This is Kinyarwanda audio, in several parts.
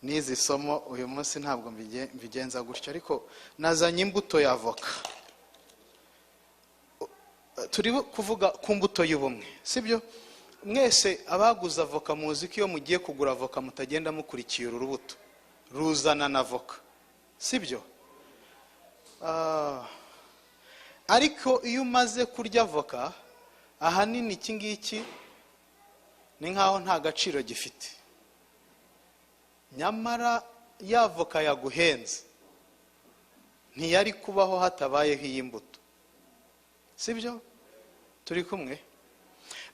n'izi somo uyu munsi ntabwo mbigenza gutyo, ariko nazanye imbuto ya avoka. Turi kuvuga ku mbuto y'ubumwe, sibyo? Mwese abaguze avoka muzi ko iyo mugiye kugura avoka mutagenda mukurikiye uru rubuto ruzana na avoka, sibyo? Ariko iyo umaze kurya avoka, ahanini iki ngiki ni nkaho nta gaciro gifite. Nyamara ya avoka yaguhenze ntiyari kubaho hatabayeho iyi mbuto, sibyo? Turi kumwe?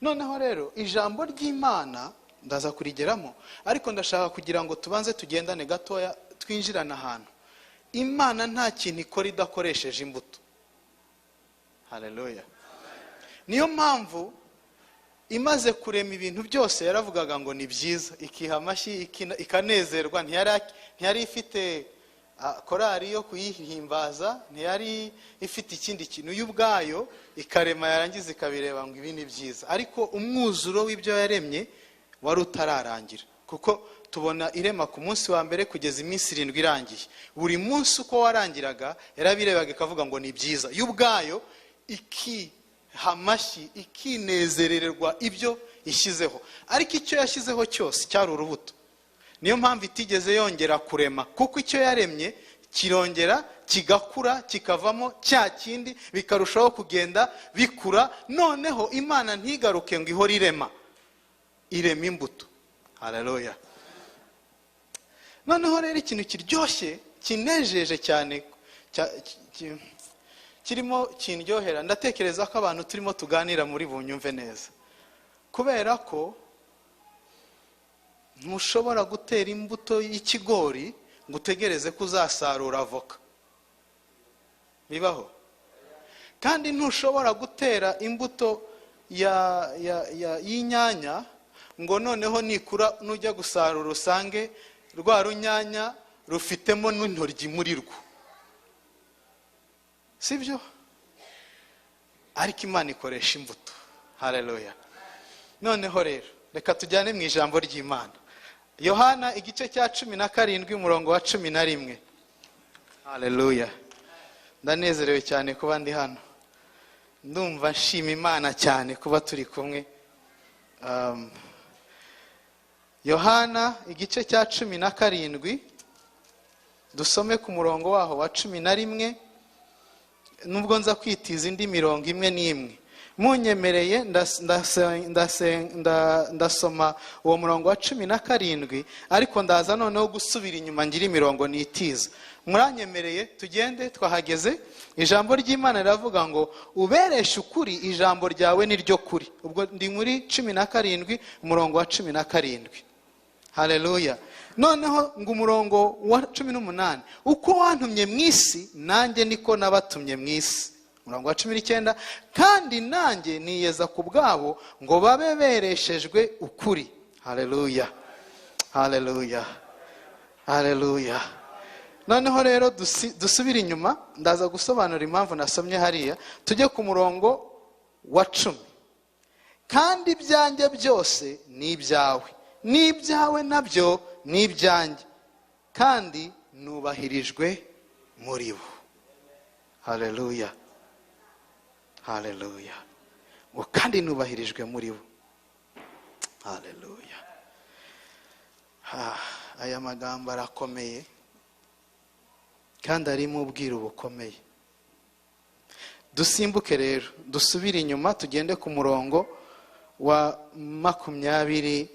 Noneho rero ijambo ry'Imana ndaza kurigeramo, ariko ndashaka kugira ngo tubanze tugendane gatoya twinjirana ahantu. Imana nta kintu ikora idakoresheje imbuto. Haleluya. Niyo mpamvu imaze kurema ibintu byose yaravugaga ngo ni byiza, ikiha amashyi ikanezerwa. Ntiyari ifite korari yo kuyihimbaza, ntiyari ifite ikindi kintu. Y'ubwayo ikarema yarangiza ikabireba ngo ibi ni byiza. Ariko umwuzuro w'ibyo yaremye wari utararangira, kuko tubona irema ku munsi wa mbere kugeza iminsi 7 irangiye. Buri munsi uko warangiraga yarabirebaga ikavuga ngo ni byiza. Y'ubwayo ikiha amashyi ikinezererwa ibyo ishyizeho. Ariko icyo yashyizeho cyose cyari urubuto. Niyo mpamvu itigeze yongera kurema, kuko icyo yaremye kirongera kigakura kikavamo cya kindi, bikarushaho kugenda bikura. Noneho Imana ntigaruke ngo ihore irema imbuto. Haleluya. Noneho rero ikintu kiryoshye kinejeje cyane kirimo kindyohera, ndatekereza ko abantu turimo tuganira muri bunyumve neza, kubera ko ntushobora gutera imbuto y'ikigori ngo utegereze ko uzasarura avoka. Bibaho? Kandi ntushobora gutera imbuto y'inyanya ngo noneho nikura nujya gusarura usange rwa runyanya rufitemo n'intoryi muri rwo, sibyo? Ariko Imana ikoresha imbuto. Haleluya. Noneho rero reka tujyane mu ijambo ry'Imana. Yohana igice cya 17 umurongo wa 11. Haleluya. Ndanezerewe cyane kuba ndi hano. Ndumva nshima Imana cyane kuba turi kumwe. Yohana igice cya 17 dusome ku murongo waho wa 11. Nubwo nza kwitiza indi mirongo imwe n'imwe, munyemereye ndasoma uwo murongo wa 17, ariko ndaza noneho gusubira inyuma ngira imirongo nitiza. Muranyemereye tugende twahageze. Ijambo ry'Imana riravuga ngo ubereshe ukuri, ijambo ryawe ni ryo kuri. Ubwo ndi muri 17 umurongo wa 17. Haleluya. Noneho ngo umurongo wa 18, uko wantumye mu isi nanjye niko nabatumye mu isi. Umurongo wa 19, kandi nanjye niyeza ku bwabo ngo babe bereshejwe ukuri. Haleluya. Haleluya. Haleluya. Noneho rero dusubira inyuma, ndaza gusobanura impamvu nasomye hariya. Tujye ku murongo wa 10. Kandi ibyanjye byose ni ibyawe, n'ibyawe nabyo ni ibyanjye, kandi nubahirijwe muri bo. Haleluya. Haleluya. Kandi nubahirijwe muri bo. Haleluya. Aya magambo arakomeye kandi arimo ubwiru bukomeye. Dusimbuke rero dusubire inyuma tugende ku murongo wa 21.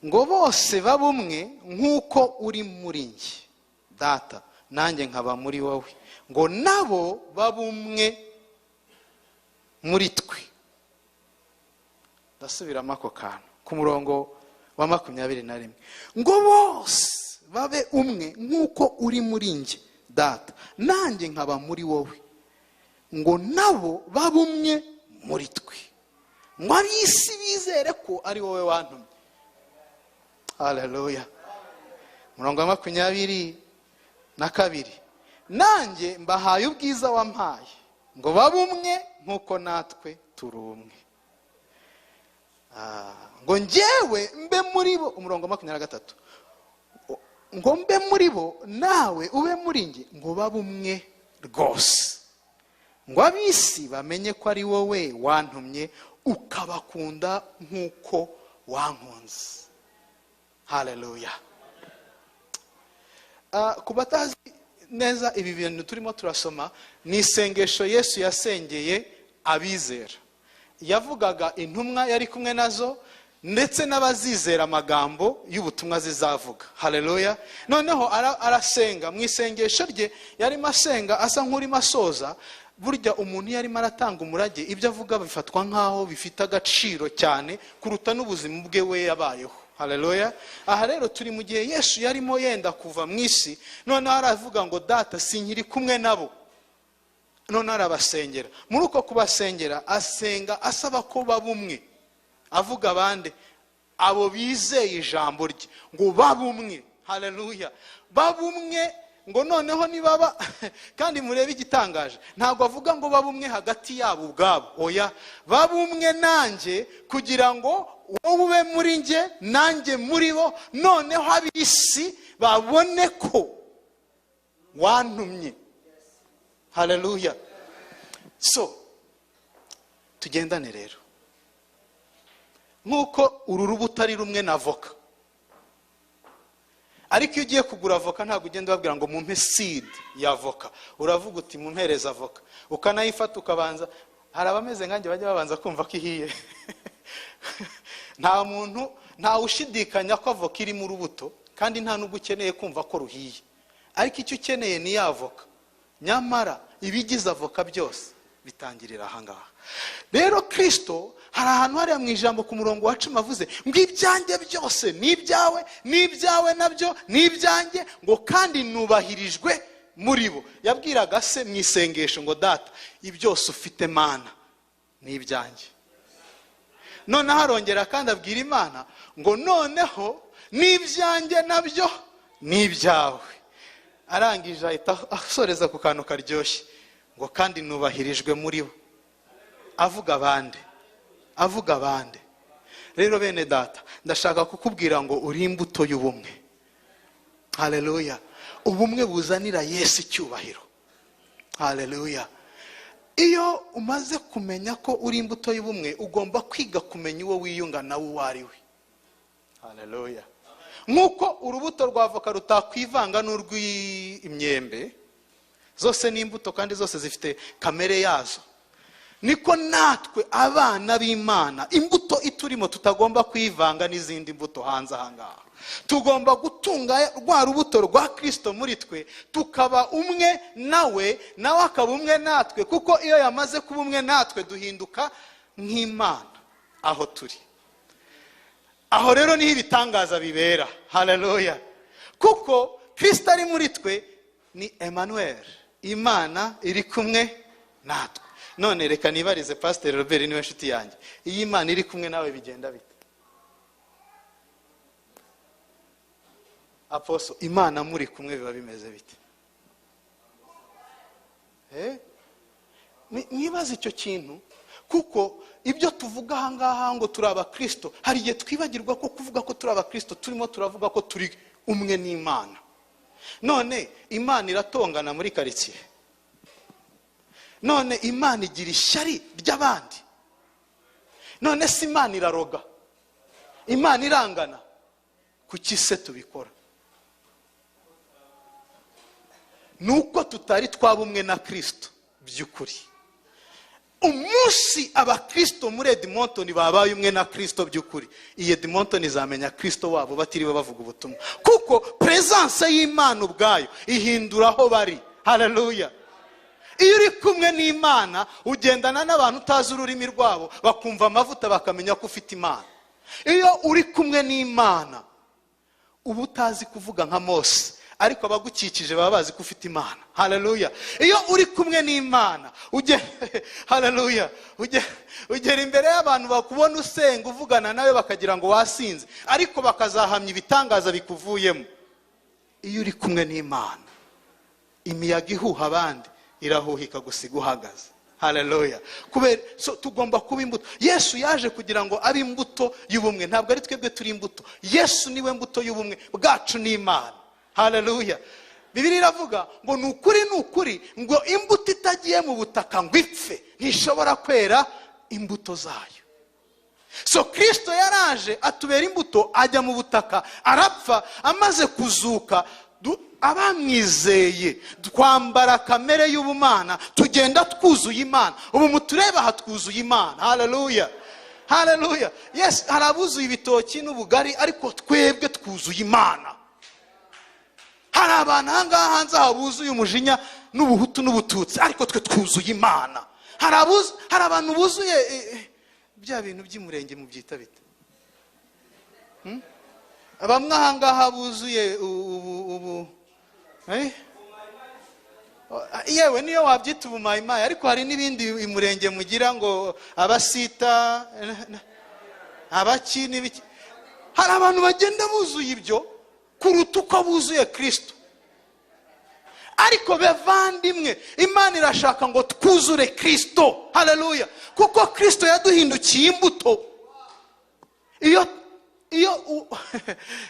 Ngo bose babumwe nk'uko uri muri njye Data, nanjye nkaba muri wowe, ngo nabo babumwe muri twe. Ndasubiramo ako kantu ku murongo wa 21. Ngo bose babe umwe nk'uko uri muri njye Data, nanjye nkaba muri wowe, ngo nabo babumwe muri twe, ngo ab'isi bizere ko ari wowe wantumye. Haleluya. Murongo wa 22, nanjye mbahaye ubwiza wampaye, ngo babumwe nk'uko natwe turi umwe. Ngo njyewe mbe muri bo. Umurongo wa 23, ngo mbe muri bo nawe ube muri njye, ngo babe umwe rwose, ngo ab'isi bamenye ko ari wowe wantumye ukabakunda nk'uko wankunze. Haleluya. Ku batazi neza ibi bintu turimo turasoma, ni isengesho Yesu yasengeye abizera. Yavugaga intumwa yari kumwe nazo ndetse n'abazizera amagambo y'ubutumwa zizavuga. Haleluya. Noneho arasenga mu isengesho rye, yarimo asenga asa nk'urimo asoza. Burya umuntu yarimo aratanga umurage, ibyo avuga bifatwa nk'aho bifite agaciro cyane kuruta n'ubuzima bwe we yabayeho. Haleluya. Aha rero turi mu gihe Yesu yarimo yenda kuva mu isi, noneho aravuga ngo data sinkiri kumwe nabo, noneho arabasengera. Muri uko kubasengera asenga asaba ko baba umwe. Avuga abande? Abo bizeye ijambo rye, ngo baba umwe. Haleluya. Baba umwe, ngo noneho nibaba kandi murebe igitangaje, ntabwo avuga ngo baba umwe hagati yabo ubwabo, oya, baba umwe nanjye kugira ngo wowe ube muri njye nanjye muri bo, noneho ab'isi babone ko wantumye. Haleluya. So tugendane rero, nk'uko uru rubuto ari rumwe na avoka. Ariko iyo ugiye kugura avoka ntabwo ugenda babwira ngo mumpe seed ya avoka. Uravuga uti mumpereza avoka, ukanayifata ukabanza. Hari abameze nkanjye bajya babanza kumva ko ihiye. Nta muntu nta ushidikanya ko avoka iri mu rubuto, kandi nta nubwo ukeneye kumva ko ruhiye. Ariko icyo ukeneye ni ya avoka. Nyamara ibigize avoka byose bitangirira aha ngaha. Rero Kristo hari ahantu hariya mu ijambo ku murongo wa 10 avuze ngo ibyanjye byose ni ibyawe, n'ibyawe nabyo ni ibyanjye, ngo kandi nubahirijwe muri bo. Yabwiraga se mu isengesho ngo data, ibyose ufite Mana ni ibyanjye. Noneho arongera kandi abwira Imana ngo noneho n'ibyanjye nabyo ni ibyawe. Arangije ahita asoreza ku kantu karyoshye ngo kandi nubahirijwe muri bo. Avuga abande. Rero bene data, ndashaka kukubwira ngo uri imbuto y'ubumwe. Haleluya. Ubumwe buzanira Yesu icyubahiro. Haleluya. Iyo umaze kumenya ko uri imbuto y'ubumwe, ugomba kwiga kumenya uwo wiyunga nawe uwo ari we. Haleluya. Nk'uko urubuto rwa avoka rutakwivanga n'urw'imyembe, zose ni imbuto kandi zose zifite kamere yazo, niko natwe abana b'Imana imbuto iturimo tutagomba kwivanga n'izindi mbuto hanze aha ngaha. Tugomba gutunga rwa rubuto rwa Kristo muri twe, tukaba umwe nawe, nawe akaba umwe natwe, kuko iyo yamaze kuba umwe natwe duhinduka nk'Imana aho turi. Aho rero niho ibitangaza bibera. Haleluya. Kuko Kristo ari muri twe ni Emmanuel, Imana iri kumwe natwe. None reka nibarize Pastor Robert, niwe nshuti yanjye, iyi Imana iri kumwe nawe bigenda bite? Apostle, Imana muri kumwe biba bimeze bite? Nibaza icyo kintu, kuko ibyo tuvuga aha ngaha ngo turi abakristo, hari igihe twibagirwa ko kuvuga ko turi abakristo turimo turavuga ko turi umwe n'Imana. None Imana iratongana muri karitsiye? None Imana igira ishyari ry'abandi? None si Imana iraroga? Imana irangana? Kuki se tubikora? Nuko tutari twabumwe na Kristo by'ukuri. Umunsi abakristo muri Edmonton babaye umwe na Kristo by'ukuri, iyi Edmonton izamenya Kristo wabo batiriwe bavuga ubutumwa, kuko presence y'Imana ubwayo ihindura aho bari. Haleluya. Iyo uri kumwe n'Imana ugendana n'abantu utazi ururimi rwabo, bakumva amavuta bakamenya ko ufite Imana. Iyo uri kumwe n'Imana uba utazi kuvuga nka Mose, ariko abagukikije baba bazi ko ufite Imana. Haleluya. Iyo uri kumwe n'Imana haleluya, ugera imbere y'abantu bakubona usenga uvugana nawe bakagira ngo wasinze, ariko bakazahamya ibitangaza bikuvuyemo. Iyo uri kumwe n'Imana, imiyaga ihuha abandi irahuhika gusiga uhagaze. Haleluya. Kubera so tugomba kuba imbuto. Yesu yaje kugira ngo abe imbuto y'ubumwe, ntabwo ari twebwe turi imbuto. Yesu niwe mbuto y'ubumwe bwacu n'Imana. Haleluya. Bibiliya iravuga ngo ni ukuri ngo imbuto itagiye mu butaka ngo ipfe ntishobora kwera imbuto zayo. So Kristo yaraje atubera imbuto, ajya mu butaka arapfa, amaze kuzuka abamwizeye twambara kamere y'ubumana, tugenda twuzuye Imana. Ubu mutureba aha twuzuye Imana. Haleluya. Haleluya. Yes, harabuzuye ibitoki n'ubugari ariko twebwe twuzuye Imana. Hari abantu ahangaha hanze habuzuye umujinya n'ubuhutu n'ubututsi ariko twe twuzuye Imana. Hari abantu buzuye bya bintu by'umurenge mu byita bite? Bamwe ahangaha buzuye ubu yewe niyo wabyita ubumayimayi, ariko hari n'ibindi imurenge mugira ngo abasita abaki n'ibiki. Hari abantu bagenda buzuye ibyo kuruta uko buzuye Kristo. Ariko bevandimwe, Imana irashaka ngo twuzure Kristo. Haleluya. Kuko Kristo yaduhindukiye imbuto.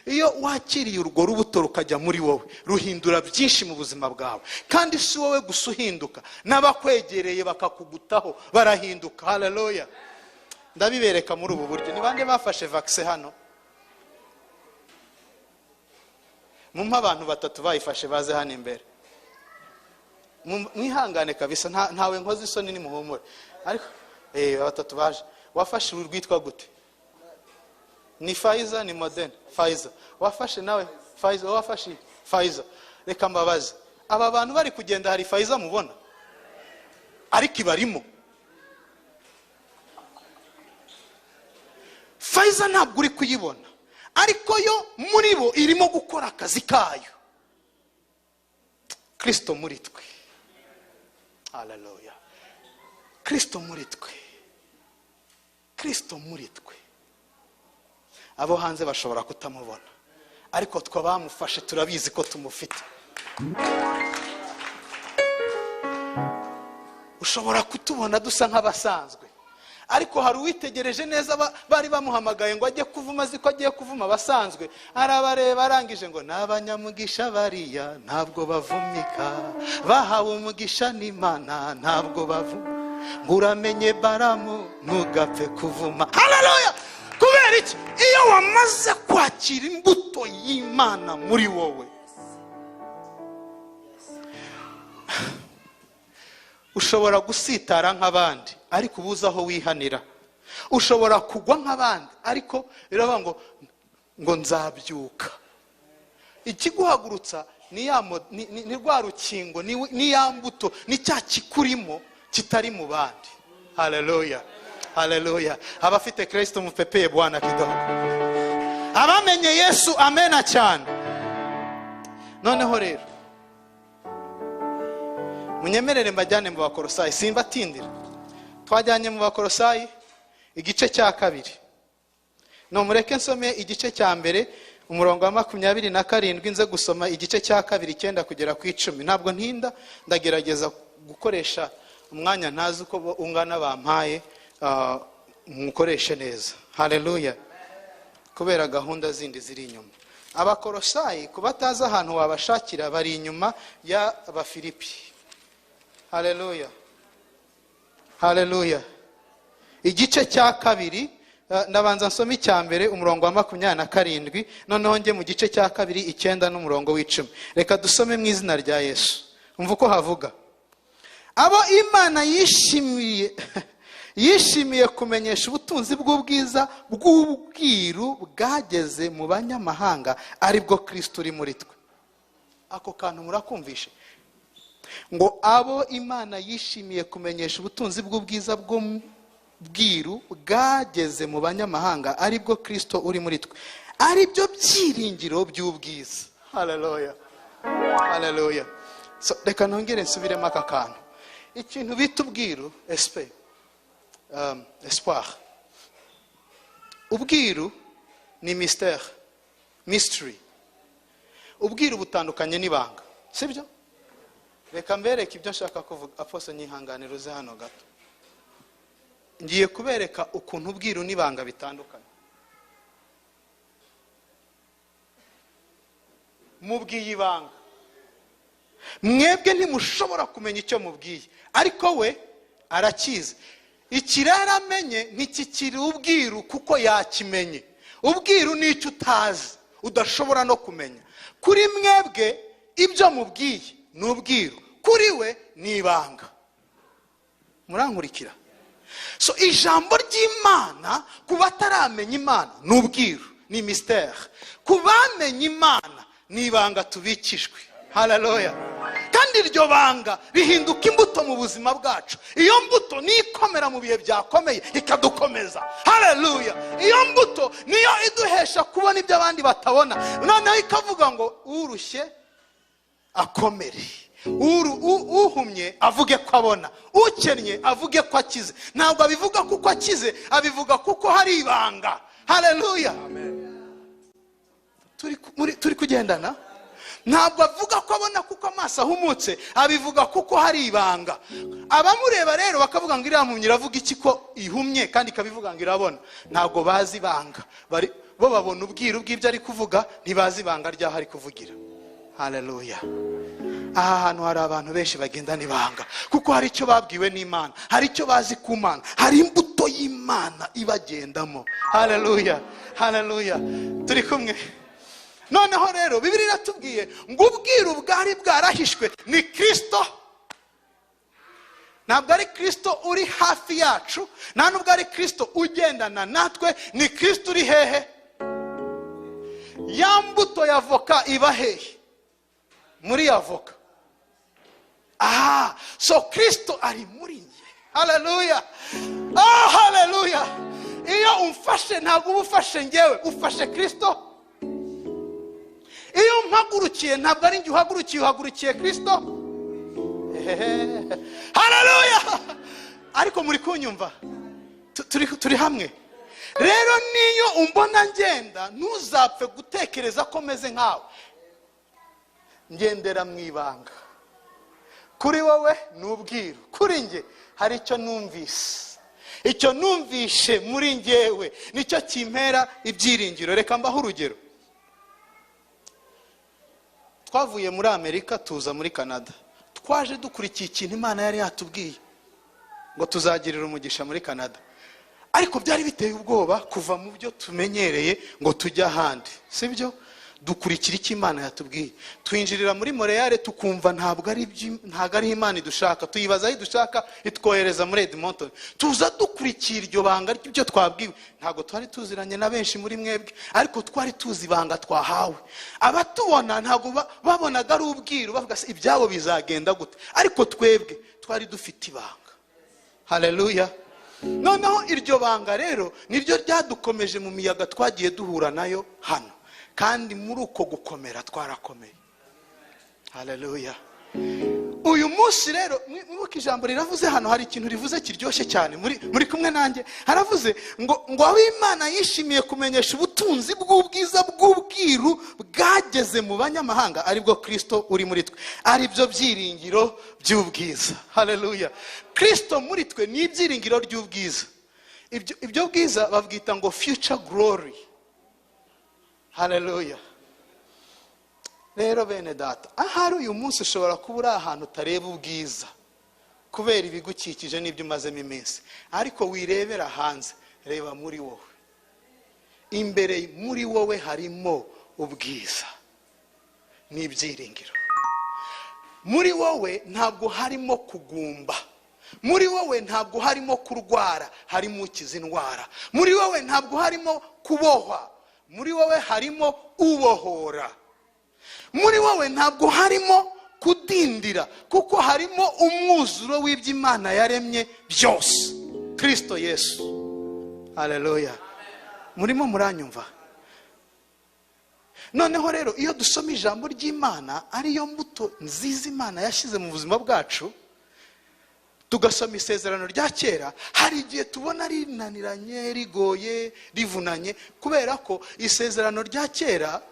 Iyo wakiriye urwo rubuto rukajya muri wowe, ruhindura byinshi mu buzima bwawe. Kandi si wowe gusa uhinduka, n'abakwegereye bakakugutaho barahinduka. Haleluya. Ndabibereka muri ubu buryo. Ni bande bafashe vaccine hano? Mumpa abantu 3 bayifashe baze hano imbere. Mwihangane kabisa, ntawe nkoze isoni ni muhumure. Ariko 3 baje. Wafashe urwitwa gute? Ni Pfizer ni Moderna? Pfizer. Wafashe nawe Pfizer? Wafashe Pfizer. Reka mbabaze, aba bantu bari kugenda hari Pfizer mubona? Ariko ibarimo. Pfizer ntabwo uri kuyibona, ariko yo muri bo irimo gukora akazi kayo. Kristo muri twe. Haleluya. Kristo muri twe. Kristo muri twe. Abo hanze bashobora kutamubona, ariko twa bamufashe turabizi ko tumufite. Ushobora kutubona dusa nk'abasanzwe, ariko hari uwitegereje neza bari bamuhamagaye ngo ajye kuvuma, ziko agiye kuvuma abasanzwe, arabareba arangije ngo n'abanyamugisha bariya ntabwo bavumika, bahawe umugisha n'Imana ntabwo bavuma, nguramenye Baramu ntugapfe kuvuma. Haleluya. Kubera iki? Iyo wamaze kwakira imbuto y'Imana muri wowe, ushobora gusitara nk'abandi ariko ubuze aho wihanira. Ushobora kugwa nk'abandi ariko biravuga ngo nzabyuka. Ikiguhagurutsa ni rwa rukingo, ni ya mbuto, ni cya kikurimo kitari mu bandi. Haleluya. Haleluya. Abafite Kristo mupepeye Bwana kidogo. Abamenye Yesu amena cyane. Noneho rero munyemerere mbajyane mu Bakolosayi, simbatindira. Twajyanye mu Bakolosayi igice cya 2. No mureke nsome igice cya mbere umurongo wa 27 nze gusoma igice cya 2 9 kugera ku 10. Ntabwo ntinda, ndagerageza gukoresha umwanya ntazi uko ungana bampaye, mukoreshe neza. Haleluya. Kubera gahunda zindi ziri inyuma. Abakolosayi kubataza ahantu wabashakira bari inyuma ya Abafilipi. Haleluya. Haleluya. Igice cya 2 ndabanza nsoma icya mbere umurongo wa 27, noneho nge mu gice cya 2 9 n'umurongo w'10. Reka dusome mu izina rya Yesu. Umva uko havuga. Abo Imana yishimiye kumenyesha ubutunzi bw'ubwiza bw'ubwiru bwageze mu banyamahanga, aribwo Kristo uri muri twe. Ako kantu murakumvishe? Ngo abo Imana yishimiye kumenyesha ubutunzi bw'ubwiza bw'ubwiru bwageze mu banyamahanga, aribwo Kristo uri muri twe, aribyo byiringiro by'ubwiza. Haleluya. Haleluya. So reka nongere nsubiremo aka kantu. Ikintu bita ubwiru, espoir. Ubwiru ni mystery. Ubwiru butandukanye n'ibanga, sibyo? Reka mbereke ibyo nshaka kuvuga. Apose nyihanganira uze hano gato. Ngiye kubereka ukuntu ubwiru n'ibanga bitandukanye. mubwiye ibanga. Mwebwe ntimushobora kumenya icyo mubwiye, ariko we arakizi. Ikirere amenye ntikikiri ubwiru kuko yakimenye. Ubwiru ni icyo utazi udashobora no kumenya. Kuri mwebwe ibyo mubwiye ni ubwiru, kuri we ni ibanga. Murankurikira? So ijambo ry'Imana ku bataramenya Imana ni ubwiru, ni mystère. Ku bamenye Imana ni ibanga tubikijwe. Haleluya. Kandi iryo banga rihinduka imbuto mu buzima bwacu. Iyo mbuto ni ikomera mu bihe byakomeye ikadukomeza. Haleluya. Iyo mbuto niyo iduhesha kubona ibyo abandi batabona. Noneho ikavuga ngo urushye akomere, uhumye avuge ko abona, ukennye avuge ko akize. Ntabwo abivuga kuko akize, abivuga kuko hari ibanga. Haleluya. Turi kugendana? Ntabwo avuga ko abona kuko amaso ahumutse, abivuga kuko hari ibanga. Abamureba rero bakavuga ngo iriya mpumyi iravuga iki ko ihumye kandi ikabivuga ngo irabona? Ntabwo bazi ibanga. Bo babona ubwiru bw'ibyo ari kuvuga, ntibazi ibanga ryaho ari kuvugira. Haleluya. Aha hantu hari abantu benshi bagendana ibanga kuko hari icyo babwiwe n'Imana, hari icyo bazi ku Mana, hari imbuto y'Imana ibagendamo. Haleluya. Haleluya. Turi kumwe? Noneho rero Bibiliya iratubwiye ngo ubwiru bwari bwarahishwe ni Kristo. Ntabwo ari Kristo uri hafi yacu, nta nubwo ari Kristo ugendana natwe, ni Kristo uri hehe? Ya mbuto ya voka iba hehe? Muri ya voka. So Kristo ari muri njye. Haleluya. Haleluya. Iyo umfashe ntabwo uba ufashe njyewe, ufashe Kristo. Iyo mpagurukiye ntabwo ari njye uhagurukiye, uhagurukiye Kristo. Haleluya. Ariko muri kunyumva? Turi hamwe. Rero niyo umbona ngenda, ntuzapfe gutekereza ko meze nkawe. Ngendera mu ibanga. Kuri wowe ni ubwiru, kuri njye hari icyo numvise. Icyo numvishe muri njyewe nicyo kimpera ibyiringiro. Reka mbaho urugero. Twavuye muri Amerika tuza muri Canada. Twaje dukurikiye ikintu Imana yari yatubwiye ngo tuzagirira umugisha muri Canada. Ariko byari biteye ubwoba kuva mu byo tumenyereye ngo tujya ahandi. Sibyo? Dukurikira icyo Imana yatubwiye. Twinjirira muri Montreal tukumva ntabwo ari Imana idushaka. Tuyibaza aho idushaka itwohereza muri Edmonton. Tuza dukurikira iryo banga ry'ibyo twabwiwe. Ntabwo twari tuziranye na benshi muri mwebwe, ariko twari tuzi ibanga twahawe. Abatubona ntabwo babonaga ari ubwiru, bavuga se ibyabo bizagenda gute. Ariko twebwe twari dufite ibanga. Haleluya. Noneho iryo banga rero niryo ryadukomeje mu miyaga twagiye duhura nayo hano. Kandi muri uko gukomera twarakomeye. Haleluya. Uyu munsi rero mwibuke ijambo riravuze hano, hari ikintu rivuze kiryoshye cyane muri kumwe nanjye. Haravuze ngo ab'Imana yishimiye kumenyesha ubutunzi bw'ubwiza bw'ubwiru bwageze mu banyamahanga, aribwo Kristo uri muri twe, aribyo byiringiro by'ubwiza. Haleluya. Kristo muri twe ni ibyiringiro by'ubwiza. Ibyo bwiza babwita ngo future glory. Haleluya. Rero bene data, ahari uyu munsi ushobora kuba uri ahantu utareba ubwiza kubera ibigukikije n'ibyo umazemo iminsi, ariko wirebera hanze, reba muri wowe. Imbere muri wowe harimo ubwiza n'ibyiringiro. Muri wowe ntabwo harimo kugumba. Muri wowe ntabwo harimo kurwara, harimo ukiza indwara. Muri wowe ntabwo harimo kubohwa, muri wowe harimo ubohora. Muri wowe ntabwo harimo kudindira, kuko harimo umwuzuro w'iby'Imana yaremye byose, Kristo Yesu. Haleluya. Murimo muranyumva? Noneho rero iyo dusoma ijambo ry'Imana, ariyo mbuto nziza Imana yashyize mu buzima bwacu, tugasoma isezerano rya kera, hari igihe tubona rinaniranye, rigoye, rivunanye, kubera ko isezerano rya kera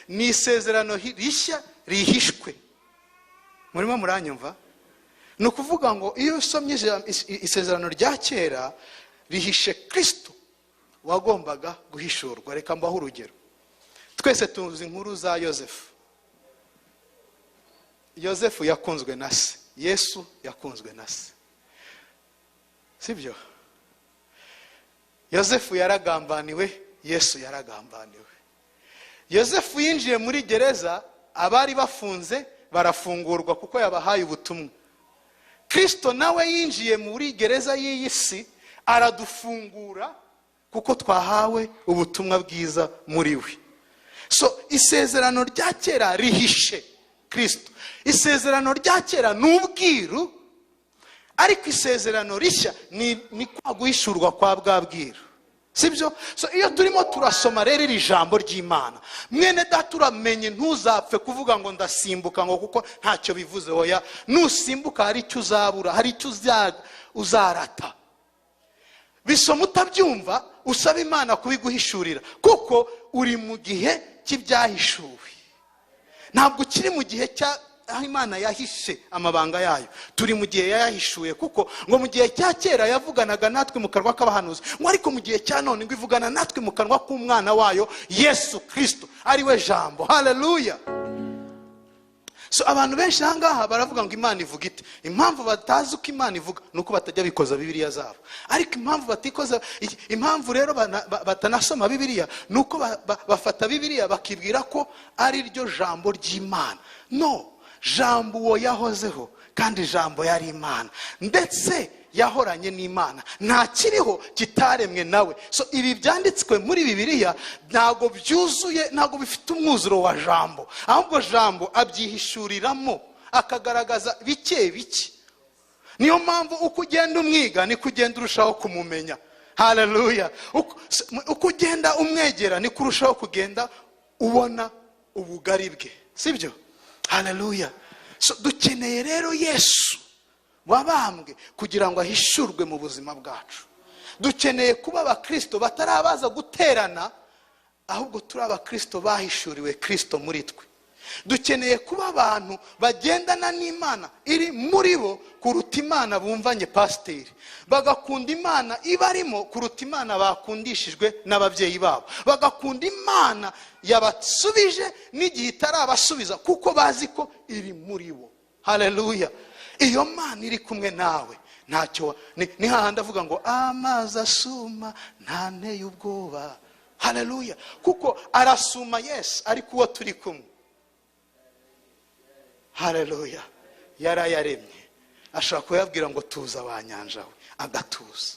ni isezerano rishya rihishwe. Murimo muranyumva? Ni ukuvuga ngo iyo usomye isezerano rya kera rihishe Kristo wagombaga guhishurwa. Reka mbaho urugero. twese tuzi inkuru za Yosefu. Yosefu yakunzwe na se, Yesu yakunzwe na se, sibyo? Yosefu yaragambaniwe, Yesu yaragambaniwe. Yosefu yinjiye muri gereza, abari bafunze barafungurwa kuko yabahaye ubutumwa. Kristo nawe yinjiye muri gereza y'iyi si, aradufungura kuko twahawe ubutumwa bwiza muri we. So isezerano rya kera rihishe Kristo. Isezerano rya kera n'ubwiru, ariko isezerano rishya ni kwa guhishurwa kwa bwa bwiru, sibyo? So iyo turimo turasoma rero iri jambo ry'Imana, mwene data uramenye, ntuzapfe kuvuga ngo ndasimbuka ngo kuko ntacyo bivuze. Oya, nusimbuka hari icyo uzabura, hari icyo uzarata. Bisoma utabyumva, usaba Imana kubiguhishurira, kuko uri mu gihe cy'ibyahishuwe. Ntabwo ukiri mu gihe aho Imana yahishe amabanga yayo. Turi mu gihe yayahishuye, kuko ngo mu gihe cya kera yavuganaga natwe mu kanwa k'abahanuzi, ngo ariko mu gihe cya none ngo ivugana natwe mu kanwa k'umwana wayo Yesu Kristo, ari we jambo. Haleluya! So abantu benshi ahangaha baravuga ngo Imana ivuga ite. Impamvu batazi uko Imana ivuga nuko batajya bikoza Bibiliya zabo. Ariko impamvu rero batanasoma Bibiliya nuko bafata Bibiliya bakibwira ko ari ryo jambo ry'Imana. No, jambo uwo yahozeho, kandi jambo yari Imana, ndetse yahoranye n'Imana, nta kiriho kitaremwe nawe. So ibi byanditswe muri Bibiliya ntago byuzuye, ntago bifite umwuzuro wa jambo, ahubwo jambo abyihishuriramo akagaragaza bike bike. Niyo mpamvu uko ugenda umwiga ni kugenda urushaho kumumenya. Haleluya! Uko ugenda umwegera ni kurushaho kugenda ubona ubugari bwe, sibyo? Haleluya! So dukeneye rero Yesu wabambwe kugira ngo ahishurwe mu buzima bwacu. Dukeneye kuba abakristo batarabaza guterana, ahubwo turi abakristo bahishuriwe Kristo muri twe. Dukeneye kuba abantu bagendana n'Imana iri muri bo kuruta Imana bumvanye pasiteri, bagakunda Imana ibarimo kuruta Imana bakundishijwe n'ababyeyi babo, bagakunda Imana yabasubije n'igihe itarabasubiza kuko bazi ko iri muri bo. Haleluya! Iyo Mana iri kumwe nawe ntacyo ni hahandi avuga ngo amazi asuma ntanteye ubwoba. Haleluya! Kuko arasuma Yesu ariko uwo turi kumwe. Haleluya! Yarayaremye, ashaka kuyabwira ngo tuza abanyanja we, agatuza.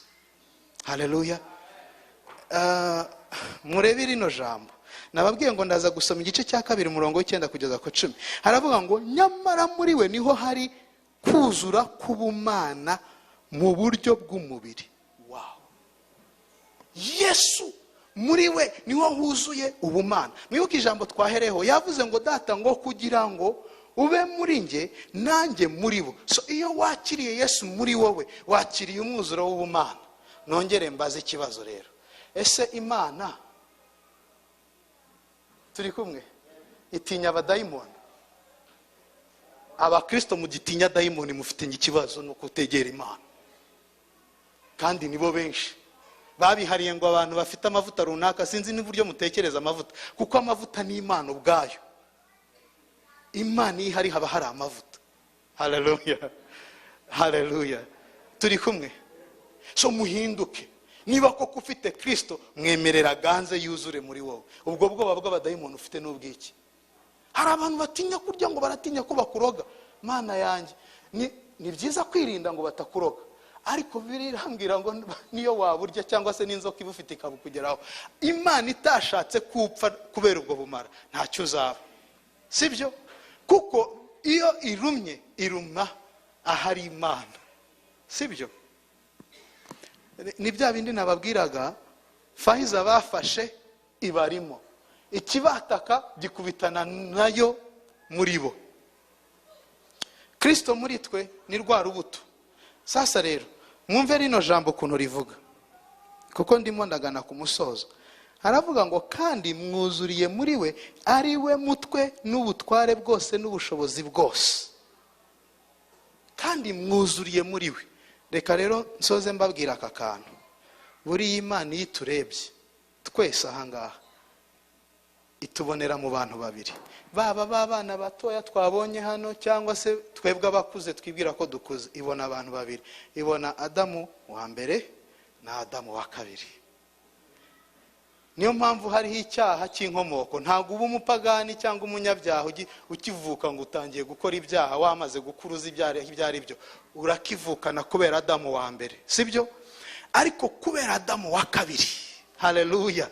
Haleluya! Murebe rino jambo. Nababwiye ngo ndaza gusoma igice cya 2 umurongo w'9 kugeza ku 10. Haravuga ngo nyamara muri we niho hari kuzura kubumana mu buryo bw'umubiri. Wow! Yesu muri we niho huzuye ubumana. Mwibuke ijambo twahereho, yavuze ngo data ngo kugira ngo ube muri nge nanjye muri bo. So iyo wakiriye Yesu muri wowe, wakiriye umwuzuro w'ubumana. Nongere mbaze ikibazo rero, ese Imana turi kumwe itinya abadayimoni? Abakristo mugitinya dayimoni mufite ikibazo nuko utegera Imana, kandi nibo benshi babihariye ngo abantu bafite amavuta runaka. Sinzi n'uburyo mutekereza amavuta, kuko amavuta ni Imana ubwayo. Imana ihari haba hari amavuta. Haleluya! Haleluya! Turi kumwe? So muhinduke. Niba koko ufite Kristo, mwemerera ganze yuzure muri wowe. Ubwo bwoba bw'abadayimoni ufite n'ubwiki. Hari abantu batinya kurya ngo baratinya ko bakuroga. Mana yanjye, ni byiza kwirinda ngo batakuroga, ariko birambwira ngo niyo waburya cyangwa se n'inzoka ibufite ikabukugeraho, Imana itashatse kupfa kubera ubwo bumara, ntacyo uzaba, sibyo? Kuko iyo irumye iruma ahari Imana, sibyo? Ni bya bindi nababwiraga, fahiza bafashe ibarimo, ikibataka gikubitana nayo muri bo. Kristo muri twe ni rwa rubuto. Sasa rero mwumve rino jambo kuno rivuga, kuko ndimo ndagana ku musozo. Haravuga ngo kandi mwuzuriye muri we, ari we mutwe n'ubutware bwose n'ubushobozi bwose. Kandi mwuzuriye muri we. Reka rero nsoze mbabwira aka kantu. Buri Imana yiturebye twese ahangaha, itubonera mu bantu babiri, baba babana batoya twabonye hano cyangwa se twebwe abakuze twibwira ko dukuze. Ibona abantu babiri, ibona Adamu wa mbere na Adamu wa kabiri. Niyo mpamvu hariho icyaha cy'inkomoko. Ntabwo uba umupagani cyangwa umunyabyaha ukivuka ngo utangiye gukora ibyaha wamaze gukuruza ibyo ari byo. Urakivukana kubera Adamu wa mbere, sibyo? Ariko kubera Adamu wa kabiri, haleluya,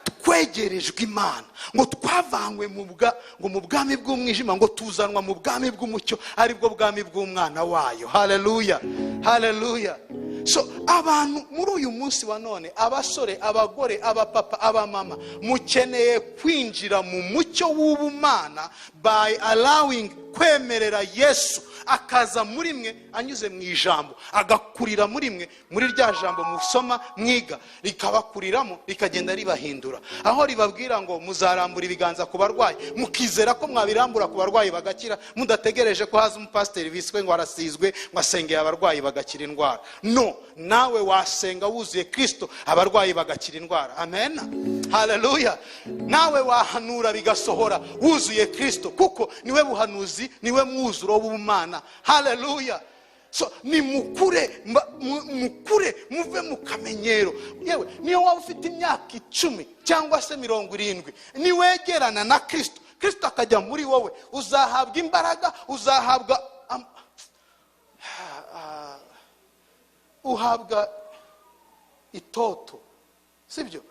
twegerejwe Imana, ngo twavanywe mu bwami bw'umwijima ngo tuzanwa mu bwami bw'umucyo, ari bwo bwami bw'umwana wayo. Haleluya, haleluya. So abantu muri uyu munsi wa none, abasore, abagore, abapapa, abamama, mukeneye kwinjira mu mucyo w'ubumana by allowing, kwemerera Yesu akaza muri mwe anyuze mu ijambo, agakurira muri mwe, muri rya jambo musoma mwiga, rikabakuriramo, rikagenda ribahindura. Aho ribabwira ngo muzarambura ibiganza ku barwayi, mukizera ko mwabirambura ku barwayi bagakira, mudategereje ko haza umupasiteri biswe ngo arasizwe ngo asengeye abarwayi bagakira indwara. No, nawe wasenga wuzuye Kristo, abarwayi bagakira indwara. Amen, haleluya. Nawe wahanura bigasohora wuzuye Kristo, kuko niwe buhanuzi, niwe mwuzuro w'ubumana. Haleluya. So ni mukure muve mu kamenyero. Yewe niyo waba ufite imyaka 10 cyangwa se 70, niwegerana na Kristo, Kristo akajya muri wowe, uzahabwa imbaraga, uzahabwa uhabwa itoto, sibyo?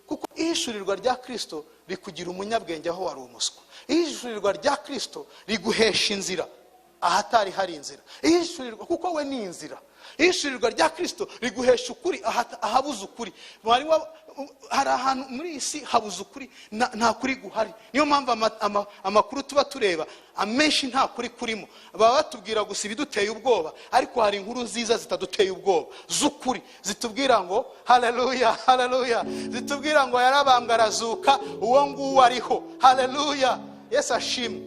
Kuko ihishurirwa rya Kristo rikugira umunyabwenge aho wari umuswa. Ihishurirwa rya Kristo riguhesha inzira ahatari hari inzira. Ihishurirwa, kuko we ni inzira. Ihishurirwa rya Kristo riguhesha ukuri ahabuze ukuri. Hari ahantu muri isi habuze ukuri, nta kuri guhari. Niyo mpamvu amakuru tuba tureba amenshi nta kuri kurimo. Baba batubwira gusa ibiduteye ubwoba, ariko hari inkuru nziza zitaduteye ubwoba z'ukuri, zitubwira ngo haleluya, haleluya, zitubwira ngo yarabambwe arazuka, uwo nguwo ariho. Haleluya, Yesu ashimwe.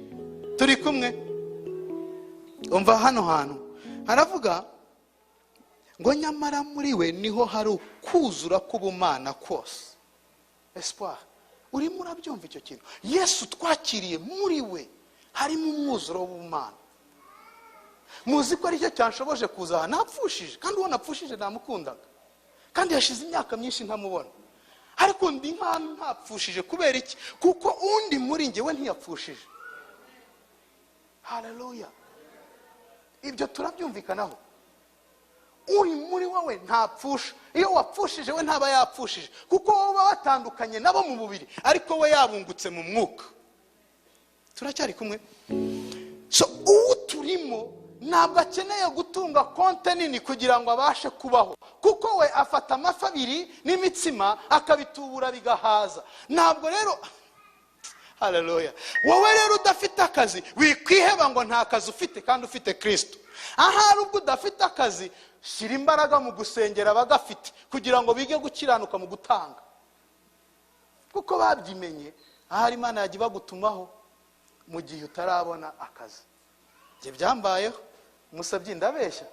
Turi kumwe? Umva hano hantu haravuga ngo nyamara muri we niho hari ukuzura k'ubumana kose. Espoir, urimo urabyumva icyo kintu? Yesu twakiriye muri we harimo umwuzuro w'ubumana. Muzi ko ari cyo cyanshoboje kuza aha napfushije, kandi uwo napfushije namukundaga, kandi yashize imyaka myinshi ntamubona. Ariko ndi nk'ahantu ntapfushije kubera iki? Kuko undi muri njye we ntiyapfushije. Haleluya. Ibyo turabyumvikanaho. Uri muri wowe ntapfusha. Iyo wapfushije we ntaba yapfushije, kuko wowe batandukanye nabo mu mubiri, ariko we yabungutse mu mwuka. Turacyari kumwe? So turimo ntabwo akeneye gutunga konte nini kugira ngo abashe kubaho, kuko we afata amafi 2 n'imitsima akabitubura bigahaza. Ntabwo rero, haleluya, wowe rero udafite akazi wikwiheba ngo nta kazi ufite kandi ufite Kristo. Ahari ubwo udafite akazi, shira imbaraga mu gusengera abagafite kugira ngo bige gukiranuka mu gutanga, kuko babyimenye. Ahari Imana yagiye bagutumaho mu gihe utarabona akazi. Nge byambayeho, musabye ndabeshya,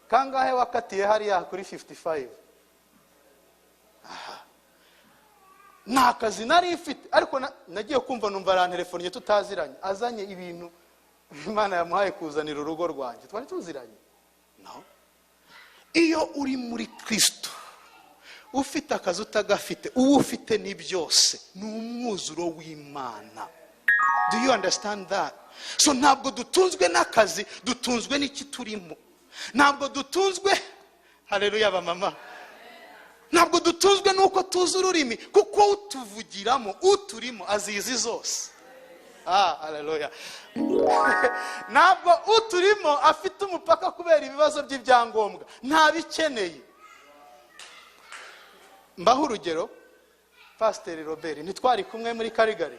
kangahe wakatiye hariya kuri 55? Nta kazi nari mfite, ariko nagiye kumva numva arantelefoniye tutaziranye, azanye ibintu Imana yamuhaye kuzanira urugo rwanjye. Twari tuziranye? No. Iyo uri muri Kristo, ufite akazi utagafite, uwo ufite ni byose, ni umwuzuro w'Imana. Do you understand that? So ntabwo dutunzwe n'akazi, dutunzwe n'iki turimo. Ntabwo dutunzwe, haleluya bamama, ntabwo dutunzwe nuko tuzi ururimi, kuko utuvugiramo, uturimo azizi zose. Haleluya. Ntabwo uturimo afite umupaka kubera ibibazo by'ibyangombwa, ntabikeneye. Mbaho urugero, Pastor Robert, ntitwari kumwe muri Karigari?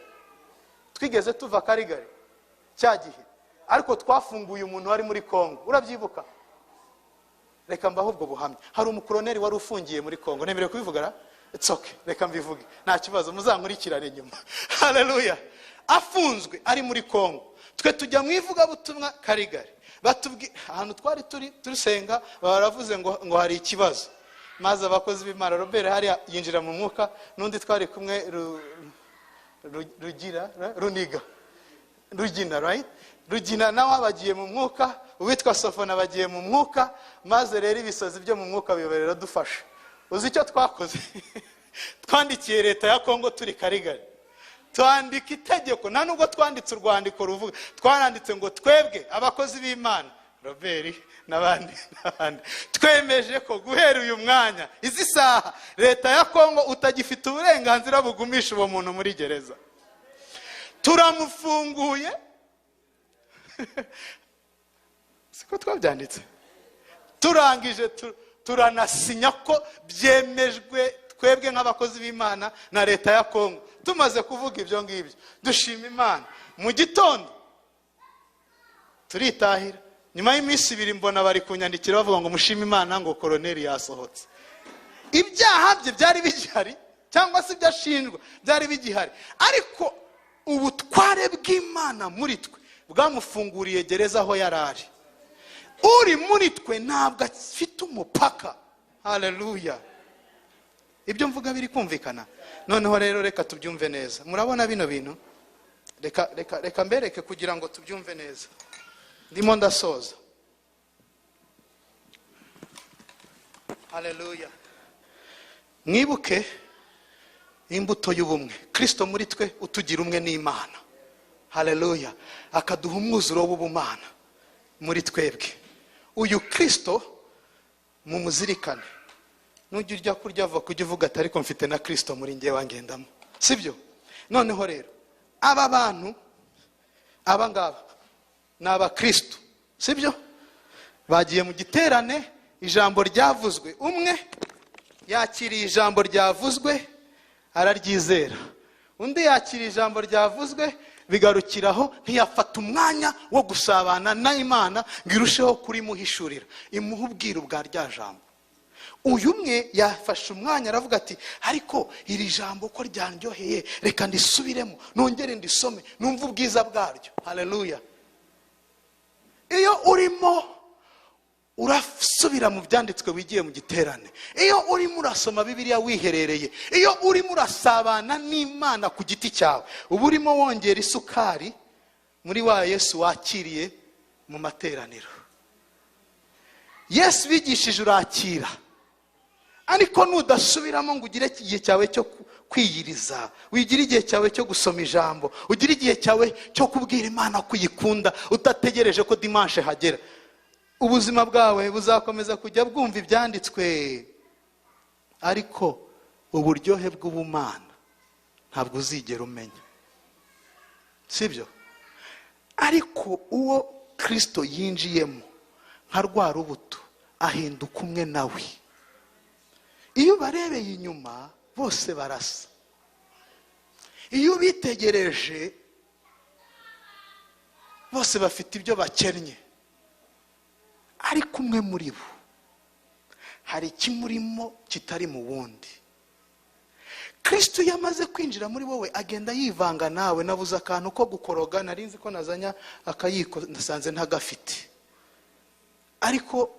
Twigeze tuva Karigari cya gihe, ariko twafunguye umuntu wari muri Kongo, urabyibuka? Reka mbaho ubwo buhamya. Hari umukoloneli wari ufungiye muri Kongo, nemerewe kubivugara? It's okay, reka mbivuge, nta kibazo, muzankurikirane nyuma. Haleluya. Afunzwe ari muri Kongo, twe tujya mu ivugabutumwa Karigari, batubwi ahantu twari turisenga, baravuze ngo hari ikibazo. Maze abakozi b'Imana, Robert hari yinjira mu mwuka, n'undi twari kumwe Rugina, right? Rugina nawe bagiye mu mwuka, uwitwa Sofona bagiye mu mwuka, maze rero ibisazi byo mu mwuka biberera dufasha. Uzi icyo twakoze? Twandikiye leta ya Kongo turi Karigari. Twandika itegeko, nta nubwo twanditse urwandiko ruvuga, twaranditse ngo twebwe abakozi b'Imana, Robert n'abandi twemeje ko guhera uyu mwanya izi saha leta ya Kongo utagifite uburenganzira bugumisha uwo muntu muri gereza. Turamufunguye. Siko twabyanditse. Turangije turanasinya ko byemejwe twebwe nk'abakozi b'Imana na leta ya Kongo. Tumaze kuvuga ibyo ngibyo, dushima Imana. Mu gitondo turitahira. Nyuma y'iminsi 2 mbona bari kunyandikira bavuga ngo mushima Imana ngo koloneli yasohotse. Ibyaha bye byari bigihari cyangwa se byashinjwa byari bigihari, ariko ubutware bw'Imana muri twe bwamufunguriye gereza aho yarari. Uri muri twe ntabwo afite umupaka. Haleluya. Ibyo mvuga biri kumvikana. Noneho rero reka tubyumve neza. Murabona bino bintu? Reka mbereke kugira ngo tubyumve neza. Ndimo ndasoza. Haleluya. Mwibuke imbuto y'ubumwe. Kristo muri twe utugira umwe n'Imana. Haleluya. Akaduha umwuzuro w'ubumana muri twebwe. Uyu Kristo mu muzirikane. Nujya urya kurya ava kujya uvuga ati ariko mfite na Kristo muri nge wangendamo. Sibyo? Noneho rero aba bantu aba ngaba n'aba Kristo. Sibyo? Bagiye mu giterane, ijambo ryavuzwe, umwe yakiriye ijambo ryavuzwe araryizera. Undi yakiriye ijambo ryavuzwe bigarukiraho, ntiyafata umwanya wo gusabana na Imana ngo irusheho kurimuhishurira, imuha ubwiru bwa rya jambo. Uyu umwe yafashe umwanya aravuga ati ariko iri jambo ko ryanryoheye, reka ndisubiremo nongere ndisome numva ubwiza bwaryo. Haleluya. Iyo urimo urasubira mu byanditswe wigiye mu giterane, iyo urimo urasoma Bibiliya wiherereye, iyo urimo urasabana n'Imana ku giti cyawe, uba urimo wongera isukari muri wa Yesu wakiriye mu materaniro. Yesu bigishije urakira, ariko nudasubiramo ngo ugire igihe cyawe cyo kwiyiriza, wigira igihe cyawe cyo gusoma ijambo, ugira igihe cyawe cyo kubwira Imana kuyikunda utategereje ko dimanche hagera, ubuzima bwawe buzakomeza kujya bwumva ibyanditswe, ariko uburyohe bw'ubumana ntabwo uzigera umenya. Sibyo? Ariko uwo Kristo yinjiyemo nka rwa rubuto ahinduka umwe nawe. Iyo barebeye inyuma bose barasa, iyo bitegereje bose bafite ibyo bakennye, ariko umwe muri bo hari ikimurimo kitari mu wundi. Kristo yamaze kwinjira muri wowe agenda yivanga nawe. Nabuze akantu ko gukoroga, narinzi ko nazanya akayiko ndasanze ntagafite, ariko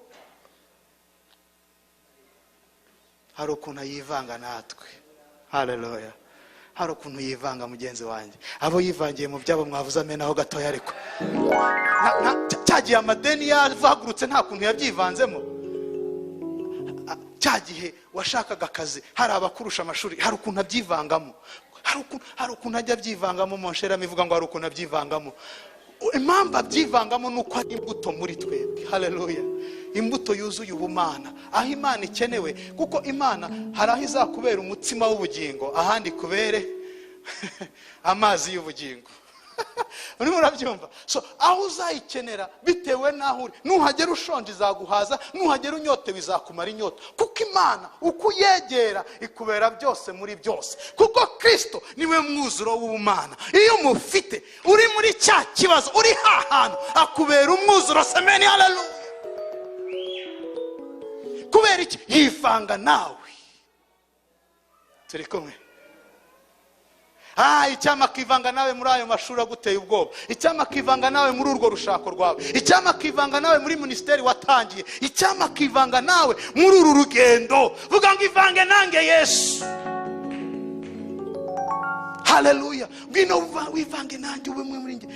hari ukuntu yivanga natwe. Haleluya. Hari ukuntu yivanga mugenzi wanjye. Abo yivangiye mu byabo mwavuze amena aho gatoya, ariko cyagiye amadeni yavagurutse nta kuntu yabyivanzemo. Cyagihe washakaga akazi, hari abakurusha amashuri, hari ukuntu abyivangamo. Hari ukuntu ajya abyivangamo. Monshera mivuga ngo hari ukuntu abyivangamo. Impamvu abyivangamo nuko ari imbuto muri twebwe. Haleluya. Imbuto yuzuye ubumana, aho Imana ikenewe, kuko Imana hari aho izakubera umutsima w'ubugingo, ahandi kubere amazi y'ubugingo. Urimo urabyumva? So aho uzayikenera bitewe naho uri. Nuhagera ushonje izaguhaza, nuhagera unyotewe izakumara inyota, kuko Imana uko yegera ikubera byose muri byose, kuko Kristo niwe mwuzuro w'ubumana. Iyo umufite uri muri cya kibazo, uri hahantu, akubera umwuzuro. Semeni haleluya. Kubera iki? Yivanga nawe. Turi kumwe? Icyama kivanga nawe muri ayo mashuri aguteye ubwoba, icyama kivanga nawe muri urwo rushako rwawe, icyama kivanga nawe muri ministeri watangiye, icyama kivanga nawe muri uru rugendo. Vuga ngo ivange nange Yesu. haleluya. Ngwino wivange nanjye ube mwe muri njye,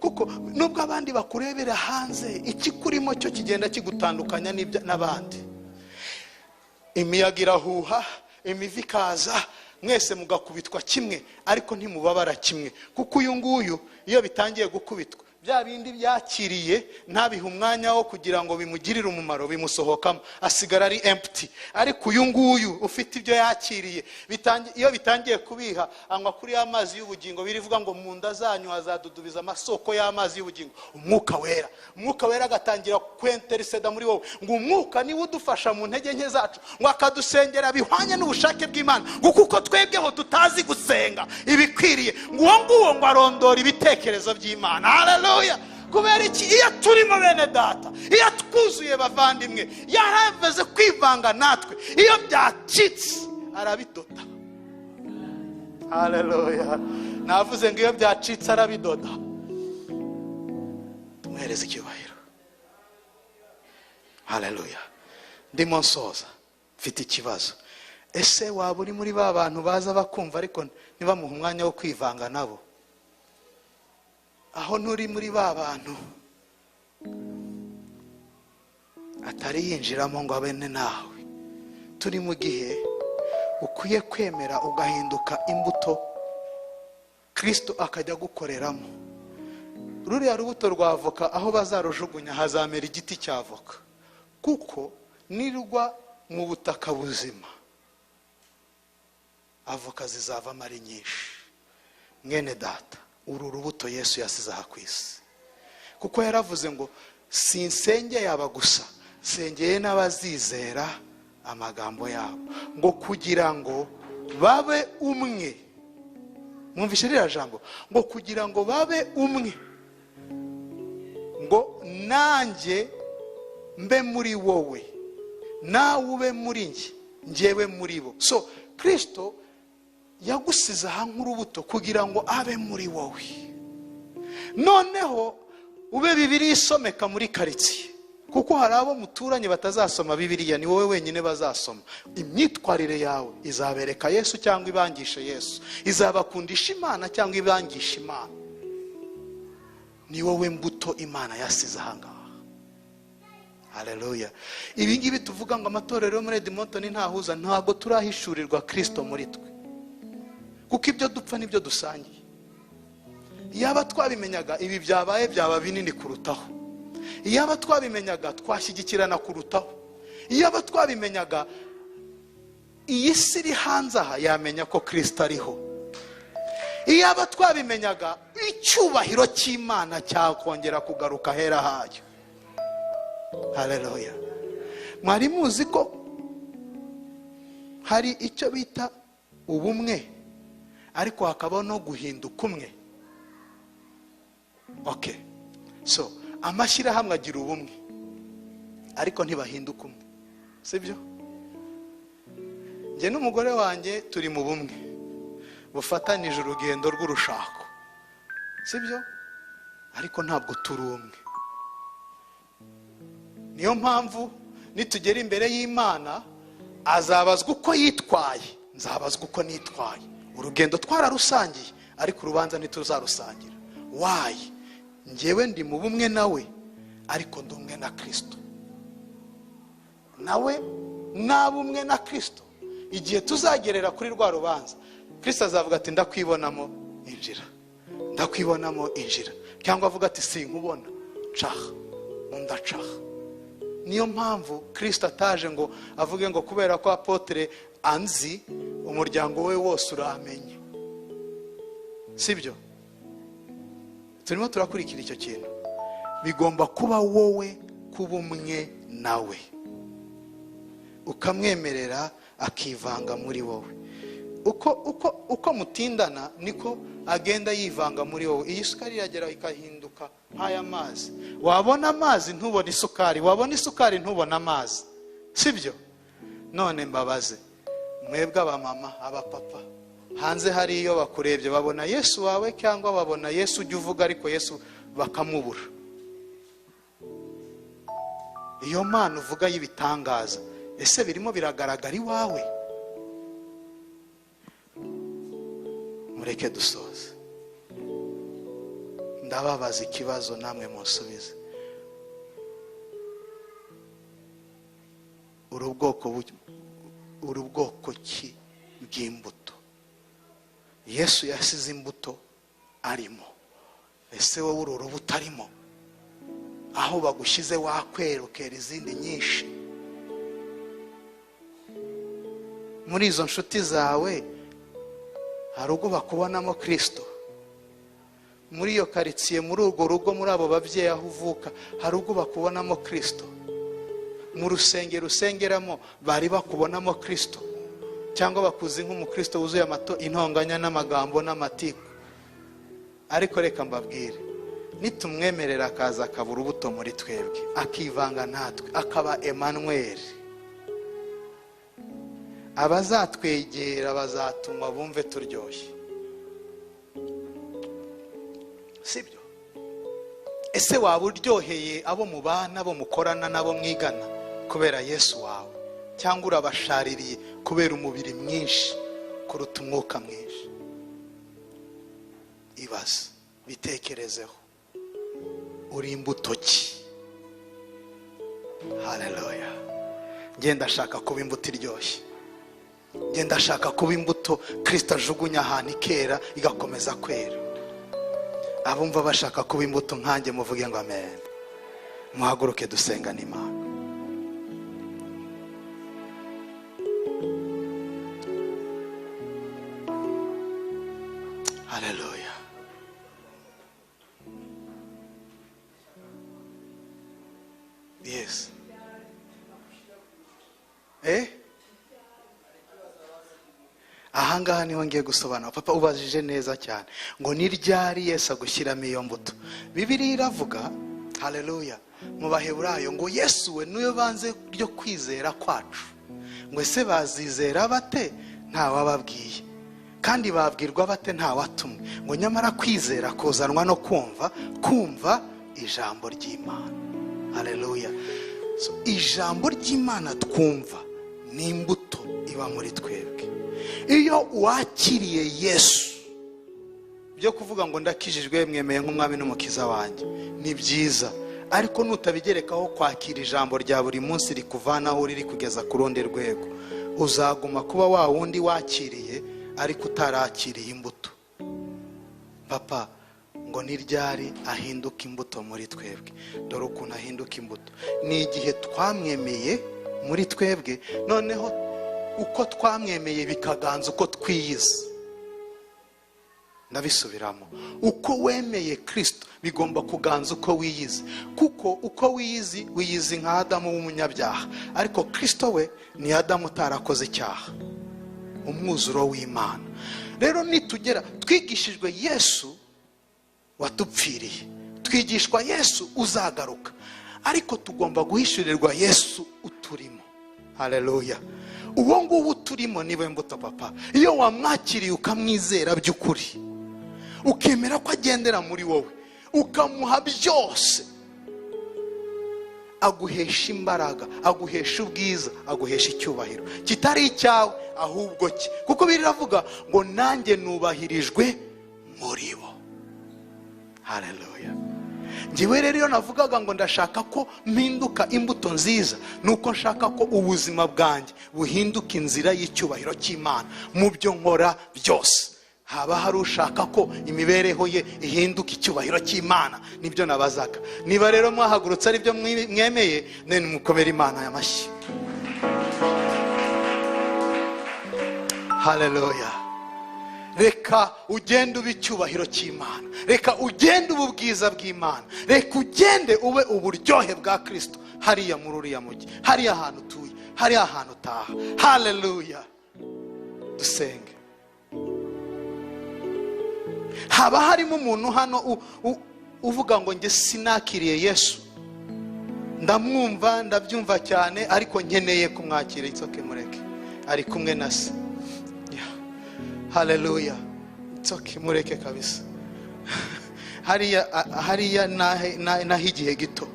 kuko nubwo abandi bakurebera hanze, ikikurimo cyo kigenda kigutandukanya n'abandi. Imiyaga irahuha, imivu ikaza, mwese mugakubitwa kimwe, ariko ntimubabara kimwe. Kuko uyu nguyu iyo bitangiye gukubitwa, bya bindi byakiriye ntabihe umwanya wo kugira ngo bimugirire umumaro, bimusohokamo, asigara ari empty. Ariko uyu nguyu ufite ibyo yakiriye, iyo bitangiye kubiha, anywa kuri amazi y'ubugingo. Birivuga ngo mu nda zanyu hazadudubiza amasoko y'amazi y'ubugingo, umwuka wera agatangira kwenteriseda muri wowe. Ngo umwuka niwe udufasha mu ntege nke zacu, ngo akadusengera bihwanye n'ubushake bw'Imana, ngo kuko twebweho tutazi gusenga ibikwiriye, ngo uwo nguwo ngo arondora ibitekerezo by'Imana. Haleluya. Kubera iki? Iyo turimo bene data, iyo twuzuye bavandimwe, yaraveze kwivanga natwe, iyo byacitse arabidoda. Haleluya. Navuze ngo iyo byacitse arabidoda. Tumuhereze icyubahiro. Haleluya. Ndimo nsoza, mfite ikibazo. Ese waba uri muri ba bantu baza bakumva ariko ntibamuha umwanya wo kwivanga nabo? Aho nturi muri ba bantu atari yinjiramo ngo abene nawe. Turi mu gihe ukwiye kwemera ugahinduka imbuto Kristo akajya gukoreramo. Ruriya rubuto rwa avoka aho bazarujugunya hazamera igiti cya avoka, kuko nirugwa mu butaka buzima avoka zizavamo ari nyinshi. Mwene data, uru rubuto Yesu yasize aha ku isi, kuko yaravuze ngo sinsengeye aba gusa, sengeye n'abazizera amagambo yabo, ngo kugira ngo babe umwe. Mwumvishe ririya jambo, ngo kugira ngo babe umwe, ngo nanjye mbe muri wowe, nawe ube muri njye, njyewe muri bo. So Kristo yagusize aha nk'urubuto kugira ngo abe muri wowe. Noneho ube Bibiliya isomeka muri karitsiye, kuko hari abo muturanye batazasoma Bibiliya, ni wowe wenyine bazasoma. Imyitwarire yawe izabereka Yesu cyangwa ibangisha Yesu, izabakundisha Imana cyangwa ibangisha Imana. Ni wowe mbuto Imana yasize aha ngaha. Haleluya. Ibi ngibi tuvuga ngo amatorero yo muri Edmonton ntahuza, ntabwo turahishurirwa Kristo muri twe, kuko ibyo dupfa nibyo dusangiye. Iyaba twabimenyaga ibi byabaye byaba binini kurutaho. Iyaba twabimenyaga twashyigikirana kurutaho. Iyaba twabimenyaga iyi si iri hanze aha yamenya ko Kristo ariho. Iyaba twabimenyaga icyubahiro cy'Imana cyakongera kugaruka hera hayo. Haleluya. Mwari muzi ko hari icyo bita ubumwe, ariko hakaba no guhinduka umwe. Okay. So amashyirahamwe agira ubumwe, ariko ntibahinduka umwe, sibyo? Njye n'umugore wanjye turi mu bumwe bufatanije urugendo rw'urushako, sibyo? Ariko ntabwo turi umwe. Niyo mpamvu nitugera imbere y'Imana azabazwa uko yitwaye, nzabazwa uko nitwaye. Urugendo twararusangiye, ariko urubanza ntituzarusangira. Why? Njyewe ndi mu bumwe nawe, ariko ndi umwe na Kristo. Nawe mwabumwe na Kristo. Igihe tuzagerera kuri rwa rubanza, Kristo azavuga ati ndakwibonamo injira, ndakwibonamo injira. Cyangwa avuga ati sinkubona, caha, undacaha. Niyo mpamvu Kristo ataje ngo avuge ngo kubera ko apotre anzi umuryango we wose uramenye, sibyo? Turimo turakurikira icyo kintu. Bigomba kuba wowe kuba umwe nawe, ukamwemerera akivanga muri wowe. Uko mutindana niko agenda yivanga muri wowe. Iyi sukari iragera ikahinduka nk'aya mazi. Wabona amazi ntubona isukari, wabona isukari ntubona amazi, sibyo? None mbabaze mwebwe abamama, abapapa, hanze hari iyo bakurebye babona Yesu wawe, cyangwa babona Yesu ujya uvuga ariko Yesu bakamubura? Iyo Mana uvuga y'ibitangaza, ese birimo biragaragara iwawe? mureke dusoze. Ndababaza ikibazo namwe munsubize. uri ubwoko ki bw'imbuto? Yesu yasize imbuto arimo. Ese wowe uri urubuto arimo? Aho bagushyize wakwera ukera izindi nyinshi. Muri izo nshuti zawe hari ubwo bakubonamo Kristo. Muri iyo karitsiye, muri urwo rugo, muri abo babyeyi aho uvuka, hari ubwo bakubonamo Kristo. Mu rusengero usengeramo bari bakubonamo Kristo, cyangwa bakuzi nk'umukristo wuzuye intonganya n'amagambo n'amatiku. Ariko reka mbabwire, nitumwemerera akaza akaba urubuto muri twebwe, akivanga natwe, akaba Emmanuel, abazatwegera bazatuma bumve turyoshye. Sibyo? Ese waba uryoheye abo mubana, abo mukorana nabo mwigana kubera Yesu wawe, cyangwa urabashaririye kubera umubiri mwinshi kuruta umwuka mwinshi? Ibaze, bitekerezeho. Uri imbuto ki? Haleluya. Ngenda shaka kuba imbuto iryoshye. Ngenda shaka kuba imbuto Kristo ajugunya ahantu ikera igakomeza kwera. Abumva bashaka kuba imbuto nkanjye muvuge ngo amen. Muhaguruke dusengane Imana. Haleluya. Yes. Ahangaha niho ngiye gusobanura. Papa ubajije neza cyane ngo ni ryari Yesu agushyiramo iyo mbuto. Bibiliya iravuga, haleluya, mu Baheburayo ngo Yesu we niyo banze ryo kwizera kwacu. Ngo ese bazizera bate? Nta wababwiye. Kandi babwirwa bate? Nta watumwe. Ngo nyamara kwizera kuzanwa no kumva ijambo ry'Imana. Haleluya. So ijambo ry'Imana twumva ni imbuto iba muri twebwe. Iyo wakiriye Yesu, byo kuvuga ngo ndakijijwe mwemeye nk'umwami n'umukiza wanjye ni byiza, ariko nutabigerekaho kwakira ijambo rya buri munsi rikuvanaho riri kugeza ku rundi rwego, uzaguma kuba wa wundi wakiriye ariko utarakiriye imbuto. Papa ngo ni ryari ahinduka imbuto muri twebwe? Dore ukuntu ahinduka imbuto. Ni igihe twamwemeye muri twebwe, noneho uko twamwemeye bikaganza uko twiyizi. Ndabisubiramo. Uko wemeye Kristo bigomba kuganza uko wiyizi. Kuko uko wiyizi nka Adamu w'umunyabyaha, ariko Kristo we ni Adamu utarakoze icyaha, umwuzuro w'Imana. Rero nitugera, twigishijwe Yesu watupfiriye, twigishwa Yesu uzagaruka, ariko tugomba guhishurirwa Yesu uturimo. Haleluya. Uwo nguwo turimo niwe mbuto papa. Iyo wamwakiriye ukamwizera by'ukuri, ukemera ko agendera muri wowe, ukamuha byose, aguhesha imbaraga, aguhesha ubwiza, aguhesha icyubahiro kitari icyawe ahubwo cye. Kuko biravuga ngo nanjye nubahirijwe muri bo. Haleluya. Njyewe rero iyo navugaga ngo ndashaka ko mpinduka imbuto nziza, nuko nshaka ko ubuzima bwanjye buhinduka inzira y'icyubahiro cy'Imana mu byo nkora byose. Haba hari ushaka ko imibereho ye ihinduka icyubahiro cy'Imana, nibyo nabazaga. Niba rero mwahagurutse ari byo mwemeye, nene mukomere Imana y'amashyi. Haleluya. Reka ugende ube icyubahiro cy'Imana, reka ugende ube ubwiza bw'Imana, reka ugende ube uburyohe bwa Kristo hariya muri uriya mujyi, hariya ahantu utuye, hariya ahantu utaha. Haleluya. Dusenge. Haba harimo umuntu hano uvuga ngo nge sinakiriye Yesu, ndamwumva ndabyumva cyane ariko nkeneye kumwakira. Itsoke mureke, ari kumwe na se. Haleluya. Itsoke mureke kabisa. Hariya naho igihe gito,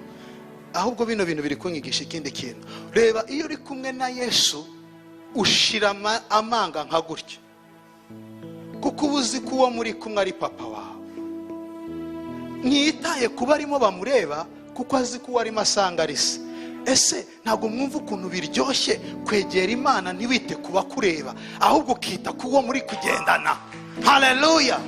ahubwo bino bintu biri kunyigisha ikindi kintu. Reba, iyo uri kumwe na Yesu ushira amanga nka gutya, kuko uba uzi ko uwo muri kumwe ari papa wawe. Ntiyitaye kuba arimo bamureba kuko azi ko uwo arimo asanga ari se. Ese ntabwo mwumva ukuntu biryoshye kwegera Imana ntiwite kuba kureba, ahubwo ukita ku uwo muri kugendana. Haleluya.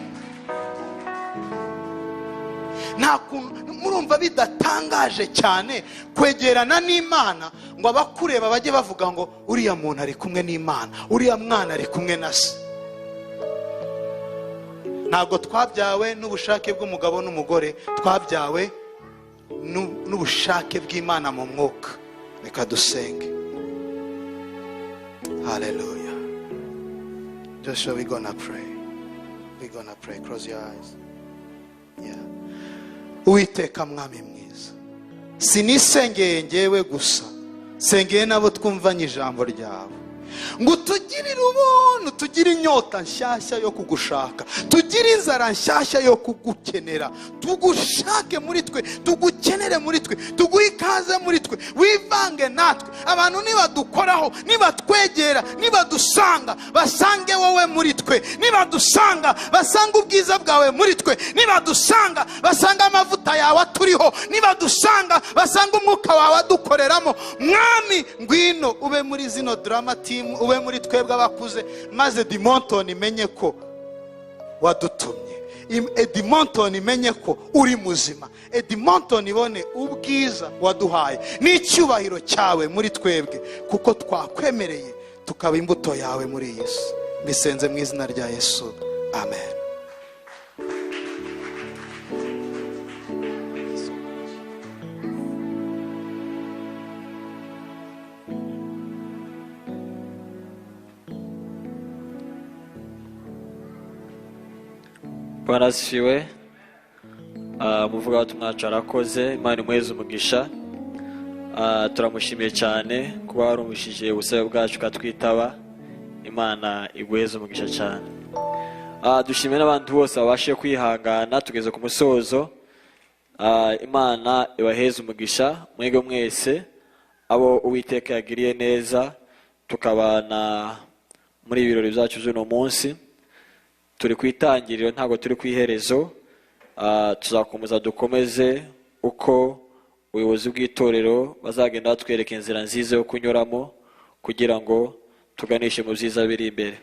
Murumva bidatangaje cyane kwegerana n'Imana ngo abakureba bajye bavuga ngo uriya muntu ari kumwe n'Imana, uriya mwana ari kumwe na se. Ntabwo twabyawe n'ubushake bw'umugabo n'umugore, twabyawe n'ubushake bw'Imana mu mwuka. Reka dusenge. Hallelujah. Joshua, we're gonna pray. We're gonna pray. Close your eyes. Yeah. Uwiteka mwami mwiza, sinisengeye ngewe gusa, sengeye nabo twumvanye ijambo ryawe, ngo tugirire ubuntu, tugire inyota nshyashya yo kugushaka, tugire inzara nshyashya yo kugukenera, tugushake muri twe, tugukenere muri twe, tuguhe ikaze muri twe, wivange natwe. Abantu nibadukoraho, nibatwegera, nibadusanga basange wowe muri twe, nibadusanga basanga ubwiza bwawe muri twe, nibadusanga basanga amavuta yawe aturiho, nibadusanga basanga umwuka wawe adukoreramo. Mwami ngwino ube muri zino drama team, ube muri twebwe abakuze, maze Edmonton imenye ko wadutumye, Edmonton imenye ko uri muzima, Edmonton ibone ubwiza waduhaye n'icyubahiro cyawe muri twebwe, kuko twakwemereye tukaba imbuto yawe muri iyi si. Bisenze mu izina rya Yesu, amen. Bwana asifiwe. Muvuga watu mwacu arakoze, Imana imweze umugisha. Turamushimiye cyane kuba warumvishije ubusabe bwacu katwitaba. Imana iguheze umugisha cyane. Dushimiye n'abantu bose babashe kwihangana tugeze ku musozo. Imana ibaheze umugisha mwege mwese abo Uwiteka yagiriye neza tukabana muri ibirori byacu by'uno munsi. Turi kwitangiriro ntago turi kwiherezo. Tuzakomeza dukomeze uko ubuyobozi bw'itorero bazagenda batwereka inzira nziza yo kunyuramo kugira ngo tuganishe mu byiza biri imbere.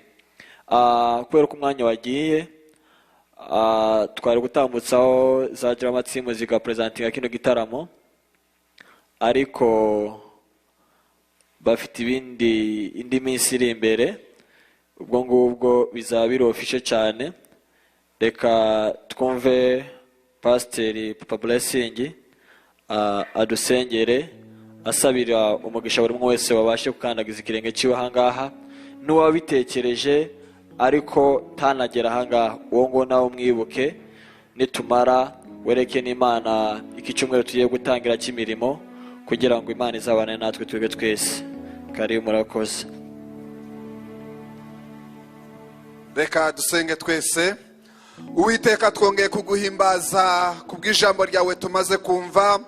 Kubera ko umwanya wagiye, twari gutambutsaho za drama team zigapresentinga kino gitaramo, ariko bafite indi minsi iri imbere, ubwo ngubwo bizaba birofishe cyane. Reka twumve Pastor Papa Blessing adusengere asabira umugisha buri umwe wese wabashe kukandagiza ikirenge cyiwe ahangaha, n'uwabitekereje ariko tanagera ahangaha, uwo ngo nawe mwibuke. Nitumara wereke n'Imana iki cyumweru tugiye gutangira cy'imirimo kugira ngo Imana izabane natwe twebwe twese. Kari murakoze. Reka dusenge twese. Uwiteka twongeye kuguhimbaza kubw'ijambo ryawe tumaze kumva,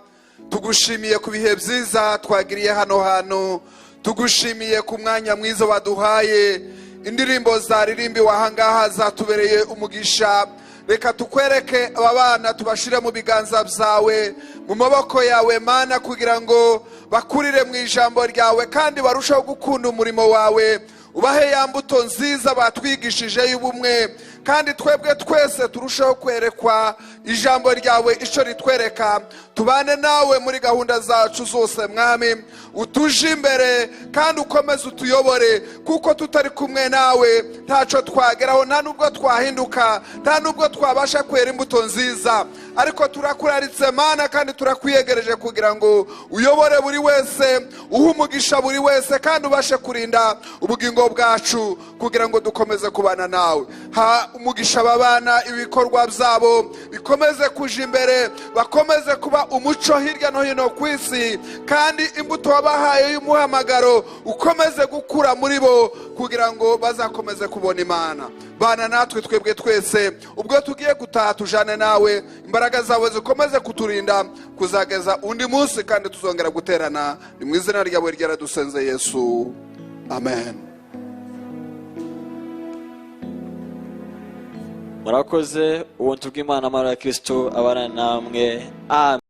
tugushimiye ku bihe byiza twagiriye hano hantu, tugushimiye ku mwanya mwiza waduhaye, indirimbo zaririmbi wahangaha zatubereye umugisha. Reka tukwereke aba bana tubashire mu biganza byawe, mu maboko yawe Mana, kugira ngo bakurire mu ijambo ryawe kandi barushaho gukunda umurimo wawe. Ubahe ya mbuto nziza batwigishije y'ubumwe, kandi twebwe twese turushaho kwerekwa ijambo ryawe icyo ritwereka. Tubane nawe muri gahunda zacu zose Mwami, utuje imbere kandi ukomeze utuyobore, kuko tutari kumwe nawe ntacyo twageraho, nta nubwo twahinduka, nta nubwo twabasha kwera imbuto nziza. Ariko turakuraritse Mana kandi turakwiyegereje kugira ngo uyobore buri wese, uhe umugisha buri wese, kandi ubashe kurinda ubugingo bwacu kugira ngo dukomeze kubana nawe. Ha umugisha babana, ibikorwa byabo bikomeze kuja imbere, bakomeze kuba umuco hirya no hino ku isi, kandi imbuto wabahaye y'umuhamagaro ukomeze gukura muri bo kugira ngo bazakomeze kubona Imana. Bana natwe twebwe twese, ubwo tugiye gutaha tujane nawe, imbaraga zawe zikomeze kuturinda kuzageza undi munsi, kandi tuzongera guterana. Ni mu izina ryawe ryaradusenze Yesu, amen. murakoze ubuntu bw'Imana amara ya Kristo abana namwe amen.